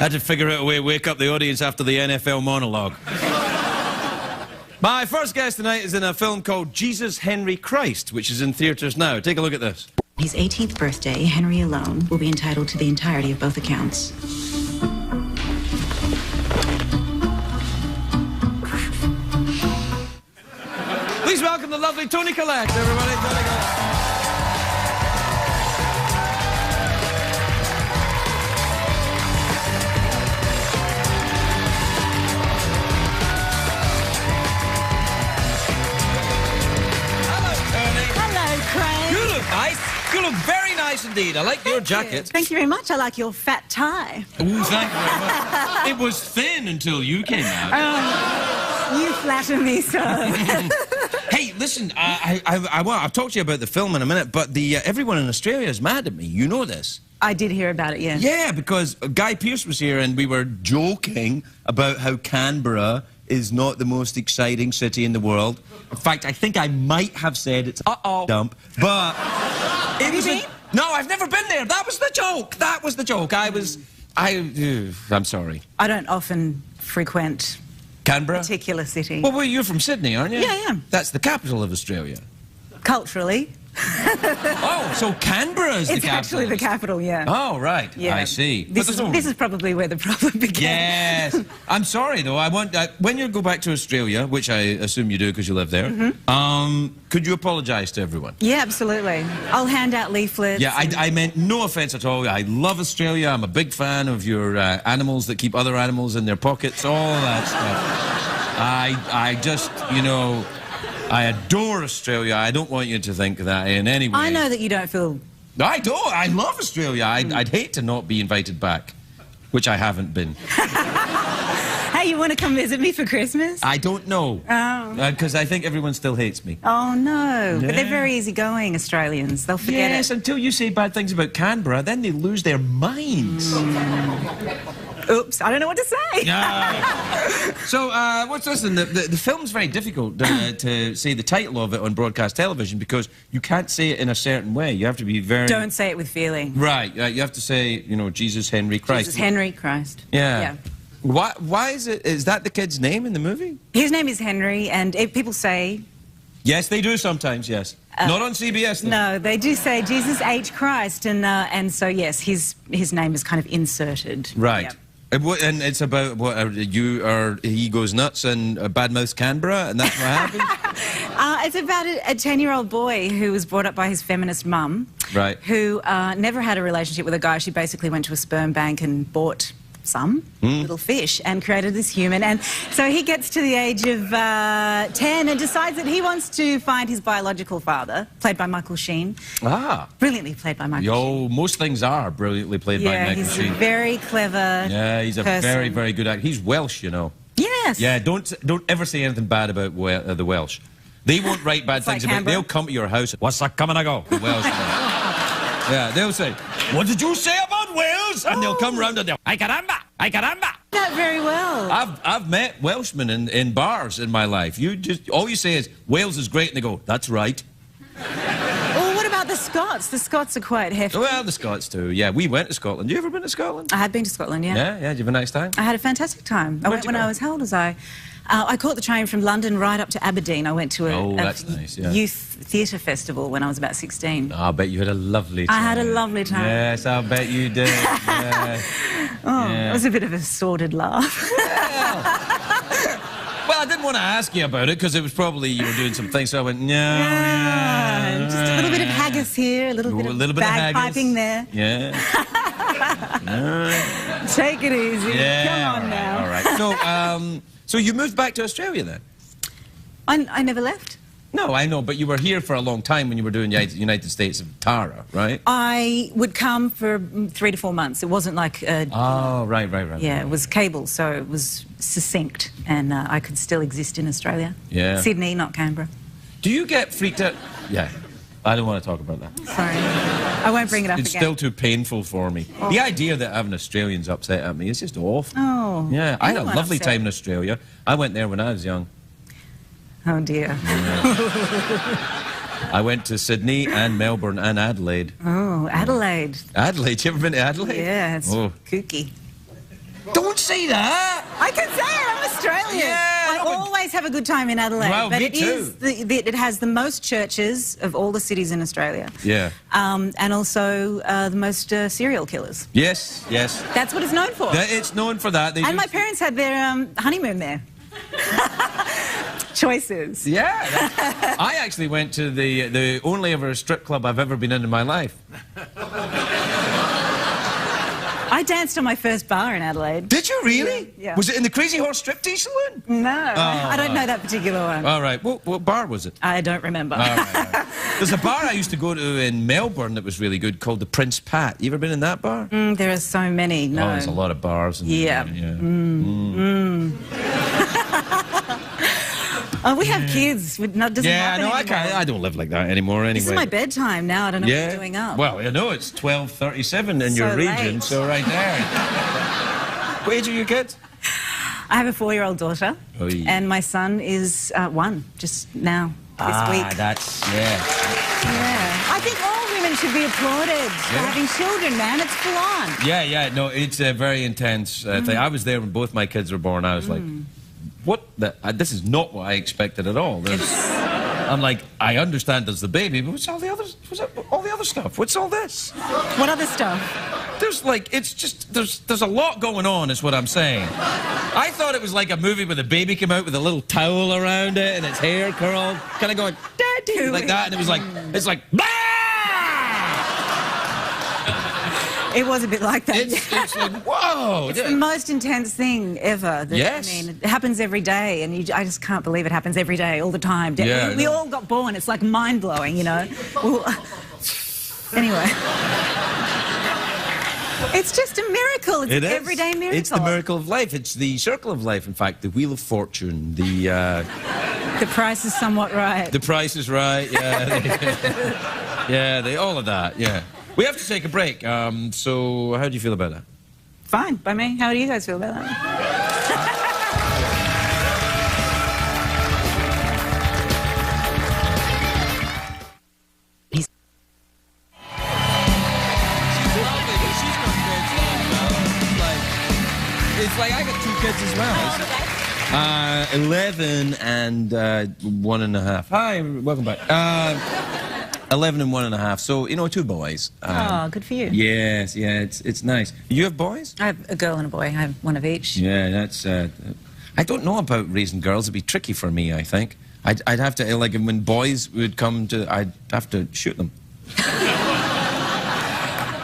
Had to figure out a way to wake up the audience after the NFL monologue. My first guest tonight is in a film called Jesus Henry Christ, which is in theatres now. Take a look at this. His 18th birthday, Henry alone will be entitled to the entirety of both accounts. Please welcome the lovely Toni Collette, everybody. Toni Collette. You look very nice indeed. I like your jacket. Thank you very much. I like your fat tie. Oh, thank you very much. It was thin until you came out. You flatter me so. Hey, listen, I've talked to you about the film in a minute, but everyone in Australia is mad at me. You know this. I did hear about it, yeah. Yeah, because Guy Pearce was here and we were joking about how Canberra is not the most exciting city in the world. In fact, I think I might have said it's dump, but... Have you been? No, I've never been there. That was the joke. That was the joke. I'm sorry. I don't often frequent Canberra? a particular city. Well, you're from Sydney, aren't you? Yeah, I am. That's the capital of Australia. Culturally. Oh, so Canberra is the capital? It's actually the capital, yeah. Oh, right. Yeah. I see. This is probably where the problem began. Yes. I'm sorry, though. When you go back to Australia, which I assume you do because you live there, could you apologise to everyone? Yeah, absolutely. I'll hand out leaflets. Yeah, I meant no offence at all. I love Australia. I'm a big fan of your animals that keep other animals in their pockets, all that stuff. I just, you know... I adore Australia. I don't want you to think that in any way. I know that you don't feel... I do. I love Australia. I'd hate to not be invited back, which I haven't been. Hey, you want to come visit me for Christmas? I don't know. Oh. Because I think everyone still hates me. Oh, no. Yeah. But they're very easygoing, Australians. They'll forget it. Yes, until you say bad things about Canberra, then they lose their minds. Oops, I don't know what to say. So, what's this? The film's very difficult to say the title of it on broadcast television because you can't say it in a certain way. You have to be very... Don't say it with feeling. Right. You have to say, you know, Jesus Henry Christ. Jesus Henry Christ. Yeah. Why is it... Is that the kid's name in the movie? His name is Henry, and people say... Yes, they do sometimes, yes. Not on CBS, though. No, they do say Jesus H. Christ, and so, yes, his name is kind of inserted. Right. Yep. And it's about what he goes nuts and badmouths Canberra, and that's what happens? It's about a 10-year-old boy who was brought up by his feminist mum, right? Who never had a relationship with a guy. She basically went to a sperm bank and bought some little fish and created this human. And so he gets to the age of 10 and decides that he wants to find his biological father, played by Michael Sheen. Ah. Brilliantly played by Michael Sheen. Most things are brilliantly played by Michael Sheen. Yeah, he's very clever. Yeah, he's a very, very good actor. He's Welsh, you know. Yes. Yeah, don't ever say anything bad about the Welsh. They won't write bad things about... They'll come to your house. What's that coming to go? The Welsh. Yeah, they'll say, what did you say about Wales? And they'll come round and they'll, ay caramba, ay caramba. Not very well. I've met Welshmen in bars in my life. All you say is, Wales is great, and they go, that's right. Well, what about the Scots? The Scots are quite hefty. Well, the Scots too, yeah. We went to Scotland. You ever been to Scotland? I have been to Scotland, yeah. Yeah? Did you have a nice time? I had a fantastic time. I went when I was, how old was I? I caught the train from London right up to Aberdeen. I went to a youth theatre festival when I was about 16. Oh, I bet you had a lovely time. I had a lovely time. Yes, I'll bet you did. Yeah. It was a bit of a sordid laugh. Well, I didn't want to ask you about it because it was probably you were doing some things, so I went, just a little bit of haggis here, a little bit of bagpiping there. Yeah. Take it easy. Yeah. Come on now. All right. So you moved back to Australia then? I never left. No, I know, but you were here for a long time when you were doing United States of Tara, right? I would come for 3 to 4 months. It wasn't like... oh, right. Yeah, it was cable, so it was succinct, and I could still exist in Australia. Yeah. Sydney, not Canberra. Do you get freaked out? Yeah. I don't want to talk about that. Sorry. I won't bring it up again. It's still too painful for me. Oh. The idea that having Australians upset at me is just awful. Oh. Yeah, I had a lovely time in Australia. I went there when I was young. Oh, dear. I went to Sydney and Melbourne and Adelaide. Oh, Adelaide. Adelaide? You ever been to Adelaide? Yeah, it's kooky. Don't say that. I can say it, I'm Australian. Yeah, I always have a good time in Adelaide. Well, but me it is it has the most churches of all the cities in Australia. Yeah. And also the most serial killers. Yes, yes. That's what it's known for. It's known for that. And my parents had their honeymoon there. Choices. Yeah. I actually went to the only ever strip club I've ever been in my life. I danced on my first bar in Adelaide. Did you really? Yeah. Was it in the Crazy Horse striptease saloon? No, I don't know that particular one. All right. What bar was it? I don't remember. All right. There's a bar I used to go to in Melbourne that was really good called the Prince Pat. You ever been in that bar? There are so many. No. Oh, there's a lot of bars. And, yeah. Oh, we have kids. Doesn't happen anymore. I don't live like that anymore anyway. This is my bedtime now. I don't know what I'm doing up. Well, you know, it's 12:37 in your region, late. so right there. What age are your kids? I have a 4-year-old daughter, Oy. and my son is 1, just now, this week. Yeah. I think all women should be applauded for having children, man. It's full on. Yeah, no, it's a very intense thing. I was there when both my kids were born. I was like, what the... this is not what I expected at all. I'm like, I understand there's the baby, but what's all the other stuff? What's all this? What other stuff? There's like, it's just, there's a lot going on, is what I'm saying. I thought it was like a movie where the baby came out with a little towel around it and its hair curled, kind of going, Daddy, like that, and it was like, it's like, bah! It was a bit like that. It's like, whoa! It's the most intense thing ever. Yes. I mean, it happens every day, and I just can't believe it happens every day, all the time. Yeah, we all got born. It's like mind-blowing, you know? Anyway. It's just a miracle. It's an everyday miracle. It's the miracle of life. It's the circle of life, in fact, the wheel of fortune, the... The price is somewhat right. The price is right, yeah. Yeah, all of that, yeah. We have to take a break, so how do you feel about that? Fine, by me. How do you guys feel about that? She's lovely, but she's got kids as well. It's like I got 2 kids as well. 11 and 1.5. Hi, welcome back. 11 and 1.5, so, you know, 2 boys. Oh, good for you. Yes, yeah, it's nice. You have boys? I have a girl and a boy. I have one of each. Yeah, that's... I don't know about raising girls. It'd be tricky for me, I think. I'd have to, like, when boys would come to... I'd have to shoot them.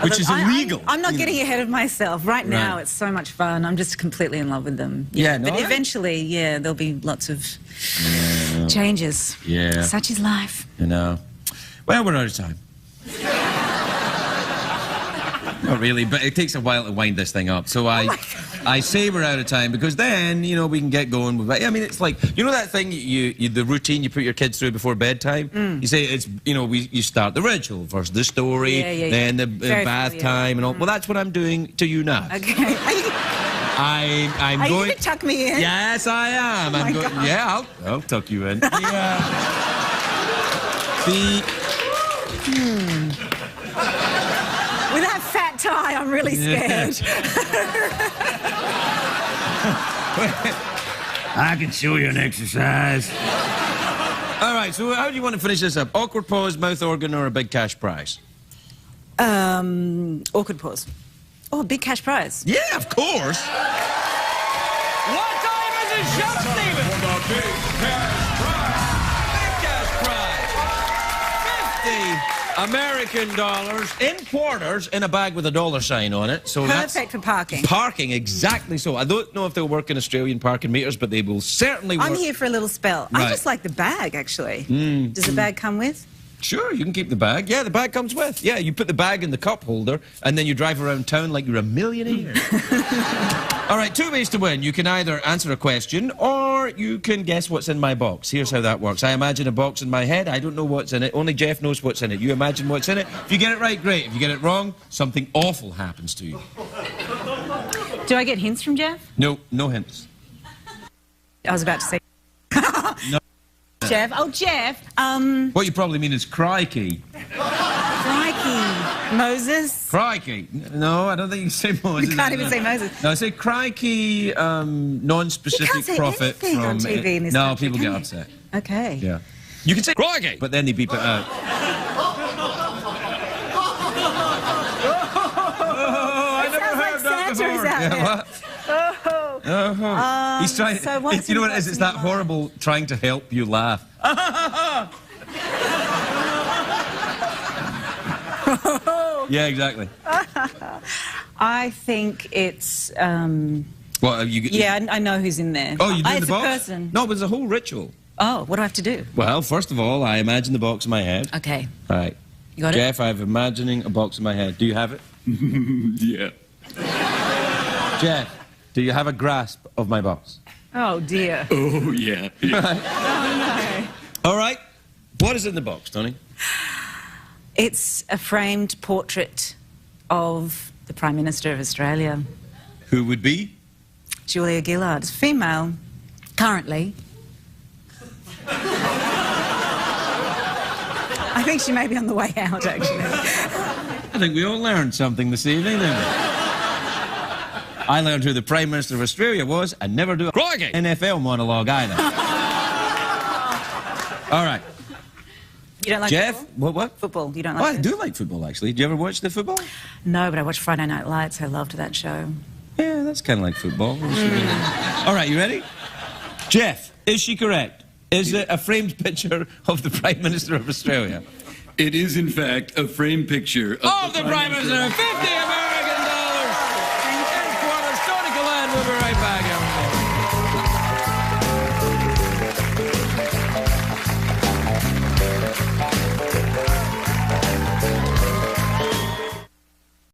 Which is illegal. I'm not getting ahead of myself. Right now, it's so much fun. I'm just completely in love with them. Yeah, no, but eventually, there'll be lots of changes. Yeah. Such is life. You know. Well, we're out of time. Not really, but it takes a while to wind this thing up. So I say we're out of time because then, you know, we can get going with it. I mean, it's like, you know that thing, the routine you put your kids through before bedtime? You say it's, you know, you start the ritual. First the story, then the bath time and all. Well, that's what I'm doing to you now. Okay. I'm Are going... you going to tuck me in? Yes, I am. Oh my God. Yeah, I'll tuck you in. With that fat tie, I'm really scared. I can show you an exercise. All right, so how do you want to finish this up? Awkward pause, mouth organ, or a big cash prize? Awkward pause. Oh, a big cash prize. Yeah, of course. What time is it, Chef Steven? Big cash prize. 50 American dollars in quarters in a bag with a dollar sign on it. So perfect for parking. Parking, exactly so. I don't know if they'll work in Australian parking meters, but they will certainly work. I'm here for a little spell. Right. I just like the bag, actually. Does the bag come with? Sure, you can keep the bag. Yeah, the bag comes with. Yeah, you put the bag in the cup holder, and then you drive around town like you're a millionaire. All right, 2 ways to win. You can either answer a question, or you can guess what's in my box. Here's how that works. I imagine a box in my head. I don't know what's in it. Only Jeff knows what's in it. You imagine what's in it. If you get it right, great. If you get it wrong, something awful happens to you. Do I get hints from Jeff? No, no hints. I was about to say... No. Jeff. Oh, Jeff. What you probably mean is crikey. Crikey. Moses? Crikey. No, I don't think you can say Moses. You can't even say Moses. No, say crikey, non-specific prophet anything from... on TV in this no, country, people can get you? upset. Okay. Yeah. You can say crikey, but then they beep it out. Santa's out there. What? He's trying. So what's you know what it is? in It's your that mind? horrible trying to help you laugh. Yeah, exactly. I think it's. What have you? Yeah, I know who's in there. Oh, you do the It's a box? person. No, but it's a whole ritual. Oh, what do I have to do? Well, first of all, I imagine the box in my head. Okay. All right. You got it? Jeff, I'm imagining a box in my head. Do you have it? Yeah. Jeff, do you have a grasp of my box? Oh, dear. Oh, yeah. All right. What is in the box, Toni? It's a framed portrait of the Prime Minister of Australia, Who would be? Julia Gillard. It's female, currently. I think she may be on the way out, actually. I think we all learned something this evening, didn't we? I learned who the Prime Minister of Australia was and never do a crikey NFL monologue either. All right. You don't like Jeff, football? what? Football, you don't Oh, like I it? do like football, actually. Do you ever watch the football? No, but I watch Friday Night Lights. I loved that show. Yeah, that's kind of like football. All right, you ready? Jeff, is she correct? Is it a framed picture of the Prime Minister of Australia? It is, in fact, a framed picture of the Prime Minister of 50